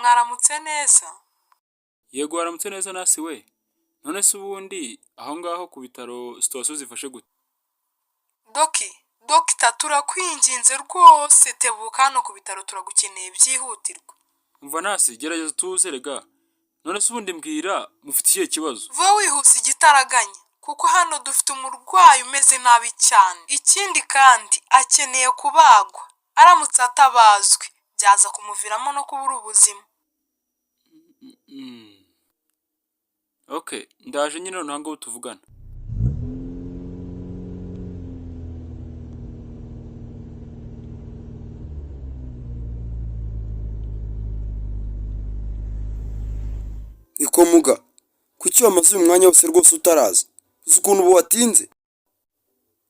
mwaramutse neza. Yego waramutse neza nasi we. None se ubundi aho ngaho ku bitaro situation zifashe gute? Dogita turakwinginze rwose tebuka hano ku bitaro turagukeneye byihutirwa. Umva nasi gerageza tuze rega. None se ubundi mbwira mufite ikihe kibazo? Va wihuse igitaraganya kuko hano dufite umurwayi umeze nabi cyane. Ikindi kandi akeneye kubagwa. Aramutse atabazwe byaza kumuviramo no kubura ubuzima. Okay, ndaje nyine noneho ngo tuvugana. Niko muga, kuki wamaze uyu mwanya wose rwose utaraza? Uzi ukuntu ubu watinze?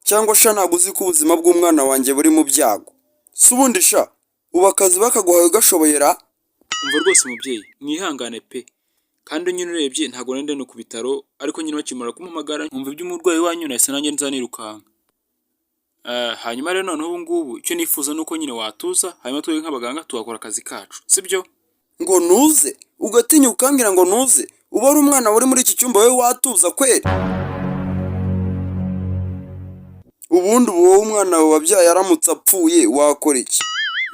Cyangwa sha ntabwo uzi ko ubuzima bw'umwana wanjye buri mu byago? Si ubundi sha, ubu akazi bakaguhaye ugashoboye ra? Umva rwose mubyeyi, mwihangane pe. Kandi nyine urebye ntabwo nende no ku bitaro, ariko nyine bakimara kumpamagara nkumva iby'umurwayi wanyu nahise nanjye nzanirukanka. Hanyuma rero noneho ubu ngubu icyo nifuza nuko nyine watuza, hanyuma twebwe nk'abaganga tugakora akazi kacu, sibyo? Ngo nuze, ugatinya ukambwira ngo nuze, uba ari umwana uri muri iki cyumba wowe watuza kweri? Ubundi wowe umwana wawe wabyaye aramutse apfuye wakora iki?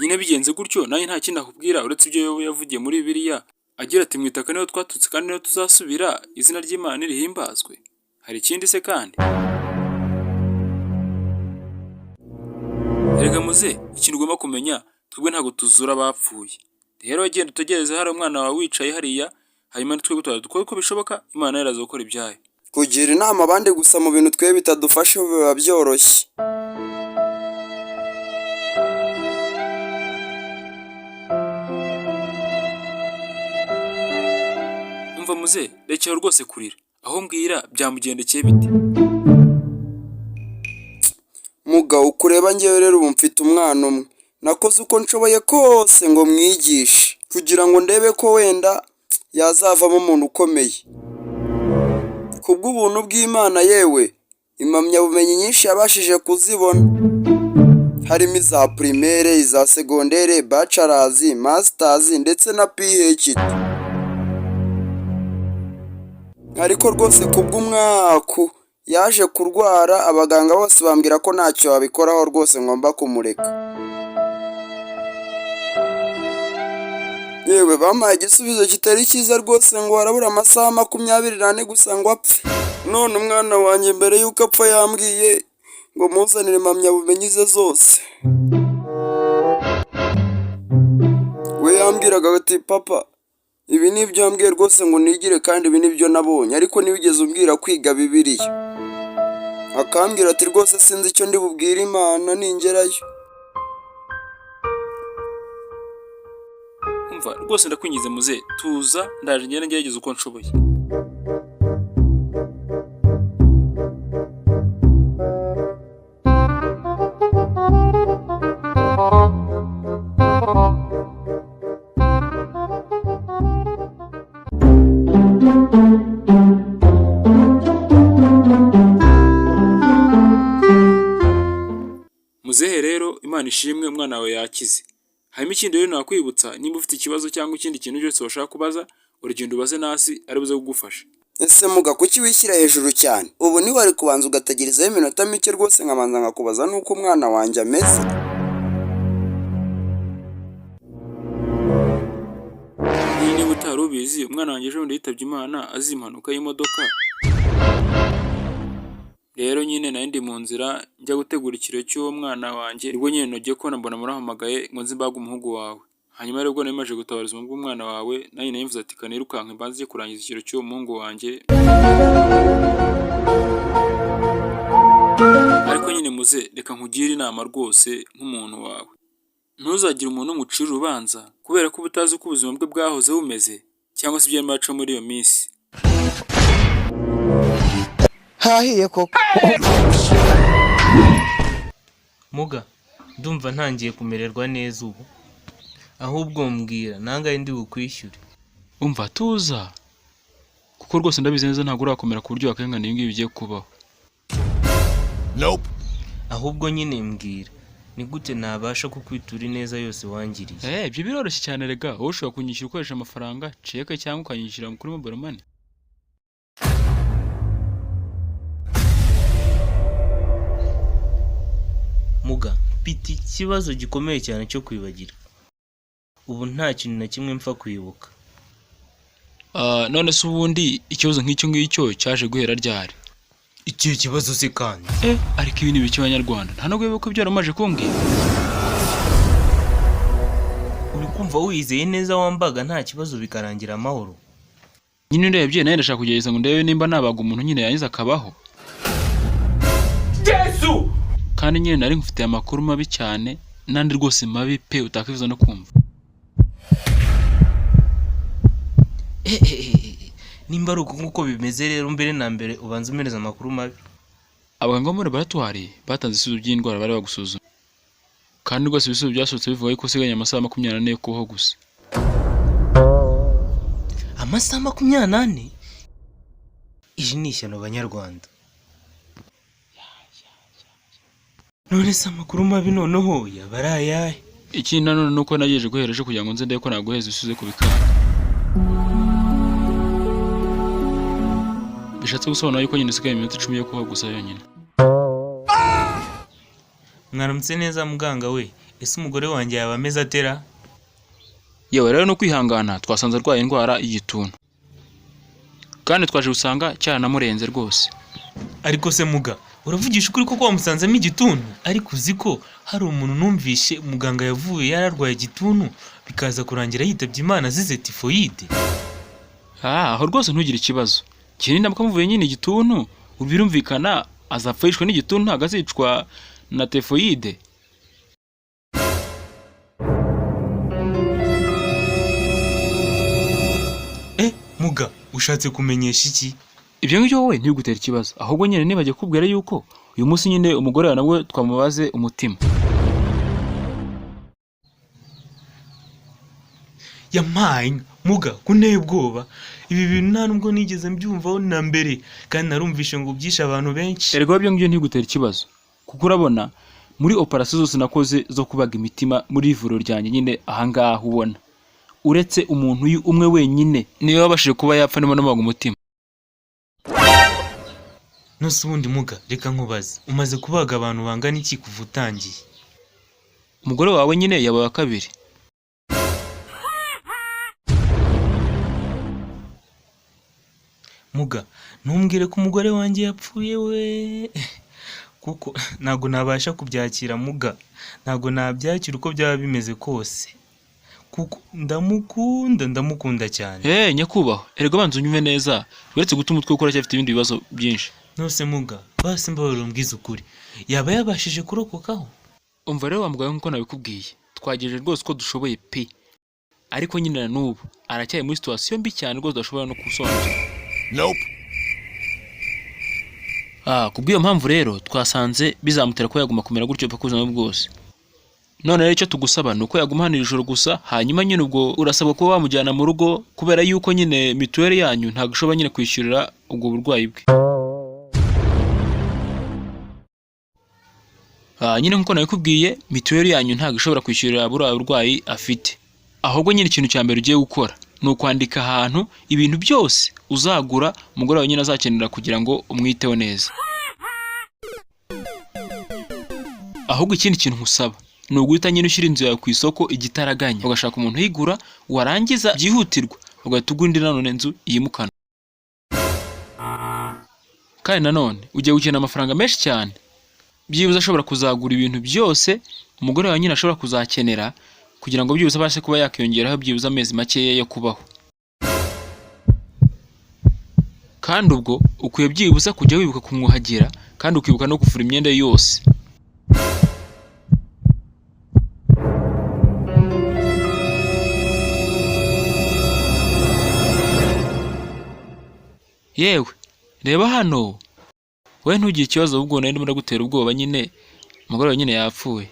Nyine bigenze gutyo nayo nta kindi akubwira uretse ibyo yavugiye muri Bibiliya agira ati mwitaka niho twatutse kandi niho tuzasubira, izina ry'Imana rihimbazwe. Hari ikindi se kandi? Erega muze, ikintu ugomba kumenya, twebwe ntabwo tuzura abapfuye. Rero wagenda utegereze hari umwana wawe wicaye hariya, hanyuma twebwe dukora uko bishoboka, Imana yaraza gukora ibyayo. Kugira inama abandi gusa mu bintu twe bitadufasha biba byoroshye. Umva muze, rekera rwose kurira. Aho mbwira byamugendekeye bite? Muga ukureba njyewe rero ubu mfite umwana umwe. Nakoze uko nshoboye kose ngo mwigishe kugira ngo ndebe ko wenda yazavamo umuntu ukomeye. Kubw'ubuntu bw'Imana yewe impamyabumenyi nyinshi yabashije kuzibona, harimo iza primaire, iza secondaire, bachelors, masters ndetse na PhD. Ariko rwose kubw'umwaku yaje kurwara, abaganga bose bambwira ko ntacyo wabikoraho rwose ngomba kumureka. Yewe bampaye igisubizo kitari cyiza rwose ngo harabura amasaha 24 gusa ngo apfe. None umwana wanjye mbere yuko apfa yambwiye ngo muzanire impamyabumenyi ze zose. We yambwiraga ati papa, ibi nibyo yambwiye rwose ngo nigire kandi ibi nibyo nabonye, ariko nibigeze umbwira kwiga Bibiliya. Akambwira ati rwose sinzi icyo ndi bubwire Imana ningerayo. Umva rwose ndakwingize muze, tuza ndaje ngende ngerageza uko nshoboye. Muzehe rero Imana ishimwe umwana wawe yakize. Hanyuma ikindi rero nakwibutsa, nimba ufite ikibazo cyangwa ikindi kintu cyose washaka kubaza, urugendo ubaze nasi ari buze kugufasha. Ese muga kuki wishyira hejuru cyane? Ubu ni wari kubanza ugategerezaho iminota mike rwose nkamanza nkakubaza nuko umwana wanjye ameze. Niba utari ubizi, umwana wanjye ejo bundi yitabye Imana azize impanuka y'imodoka. Rero nyine nari ndi mu nzira njya gutegura ikiro cy'uwo mwana wanjye, nibwo nyine nagiye kubona mbona murahamagaye ngo nzi mbaga umuhungu wawe. Hanyuma rero ubwo nari gutabara ubuzima bw'umwana wawe, nanjye nayivuze ati kanirukanke mbanze kurangiza ikiro cy'uwo muhungu wanjye. Ariko nyine muze, reka nkugire inama rwose nk'umuntu wawe. Ntuzagire umuntu umucira urubanza kubera ko utazi uko ubuzima bwe bwahoze bumeze cyangwa se ibyo yarimo aca muri iyo minsi. Hahiye koko. Muga, ndumva ntangiye kumererwa neza ubu. Ahubwo mbwira nangaye ndi bukwishyure. Umva tuza. Kuko rwose ndabizi neza ntabwo urakomera ku buryo wakengana ibi ngibi bigiye kubaho. Ahubwo nyine mbwira. ni gute nabasha kukwitura ineza yose wangiriye? ibyo biroroshye cyane rega, wowe ushobora kunyishyura ukoresha amafaranga ceke cyangwa ukanyishyura kuri mobile money. Muga, mfite ikibazo gikomeye cyane cyo kwibagirwa. Ubu nta kintu na kimwe mpfa kwibuka. None se ubundi ikibazo nk'icyo ngicyo cyaje guhera ryari? Icyo kibazo se kandi? Ariko ibi ni ibiki Abanyarwanda, nta nubwo wibuka ibyo waramaje kumbwira. Uri kumva wizeye neza wambaga nta kibazo bikarangira amahoro? Nyine urebye nawe ndashaka kugerageza ngo ndebe nimba nabaga umuntu nyine yangiza akabaho. Yesu! Kandi nyine nari ngufitiye amakuru mabi cyane, nandi rwose mabi pe utakwifuza no kumva. Nimba ari uko nk'uko bimeze rero mbere na mbere ubanza umereza amakuru mabi. Abaganga muri laboratoire batanze ibisubizo by'indwara bari bagusuzuma. Kandi rwose ibisubizo byasohotse bivuga ko usiganye amasaha 24 yo kubaho gusa. Amasaha 24? Iji ni ishyano Banyarwanda. None se amakuru mabi noneho yabarayahe? Ikindi nanone nuko nagejeje guhereje kugira ngo nze ndebe ko naguheza ibisubizo kubikana. Bishatse gusobanura yuko nyine usigaye iminota 10 yo kubaho gusa yonyine. Mwaramutse neza muganga we, ese umugore wanjye yaba ameze atera? Yewe rero no kwihangana twasanze arwaye indwara y'igituntu. Kandi twaje gusanga cyaranamurenze rwose. Ariko se muga, uravugisha ukuri koko wamusanzemo igituntu? Ariko uzi ko hari umuntu numvishe muganga yavuye yararwaye igituntu bikaza kurangira yitabye Imana azize tifoide. Aho rwose ntugire ikibazo. Kinini namukamuvuye nyine igituntu, ubirumvikana azapfishwe n'igituntu agazicwa na tifoide. Muga, ushatse kumenyesha iki? Ibyo ngibyo wowe ntibigutera ikibazo, ahubwo nyine nibagiye kubwira yuko uyu munsi nyine umugore nawe twamubaze umutima. Yampaye muga kunteye ubwoba. Ibi bintu nta nubwo nigeze mbyumvaho na mbere, kandi narumvishe ngo byishe abantu benshi. Erega ibyo ngibyo ntibigutera ikibazo, kuko urabona muri operation zose nakoze zo kubaga imitima muri ivuriro ryanjye nyine ahangaha ubona, uretse umuntu umwe wenyine niwe wabashije kuba yapfa nimo namubaga umutima. Nose ubundi muga, reka nkubaze, umaze kubaga abantu bangana iki kuva utangiye? Umugore wawe nyine yabaye kabiri. Muga, ntumbwire ko umugore wanjye yapfuye we. Kuko ntago nabasha kubyakira muga, ntago nabyakira uko byaba bimeze kose. Kuko ndamukunda cyane. Nyakubaho, erega banze unyume neza, uretse gutuma umutwe ukora cyafite ibindi bibazo byinshi. Nose muga, basi mbabarira umbwize ukuri, yaba yabashije kurokokaho? Umva rero wamugaye nkuko nabikubwiye, twagejeje rwose ko dushoboye pe. Ariko nyine na n'ubu aracyaye muri situation mbi cyane rwose udashobora no kusobanukirwa. Nope. Kubw'iyo mpamvu rero twasanze bizamutera ko yaguma kumera gutyo paka ubuzima bwose. None rero icyo tugusaba nuko yagumanira ijoro gusa, hanyuma nyine ubwo urasaba ko wamujyana mu rugo kubera yuko nyine mituweli yanyu ntago ishobora nyine kwishyurira ubwo burwayi bwe. Nyine nkuko nabikubwiye, mituweli yanyu ntago ishobora kwishyurira burwayi afite. Ahubwo nyine ikintu cya mbere ugiye gukora ni ukwandika ahantu ibintu byose uzagura umugore wawe nyine azakenera kugira ngo umwiteho neza. Ahubwo ikindi kintu nkusaba ni uguhita nyine ushyira inzu yawe ku isoko igitaraganya, ugashaka umuntu uyigura, warangiza byihutirwa ugahita ugura indi nanone inzu yimukana. Kandi nanone ugiye gukenera amafaranga menshi cyane, byibuze ashobora kuzagura ibintu byose umugore wawe nyine ashobora kuzakenera kugira ngo byibuze abashe kuba yakiyongeraho byibuze amezi makeya yo kubaho. Kandi ubwo ukwiye byibuze kujya wibuka kumwuhagira kandi ukibuka no gufura imyenda yose. Yewe reba hano, wowe ntugire ikibazo ahubwo nari ndimo ndagutera ubwoba nyine umugore wawe nyine yapfuye.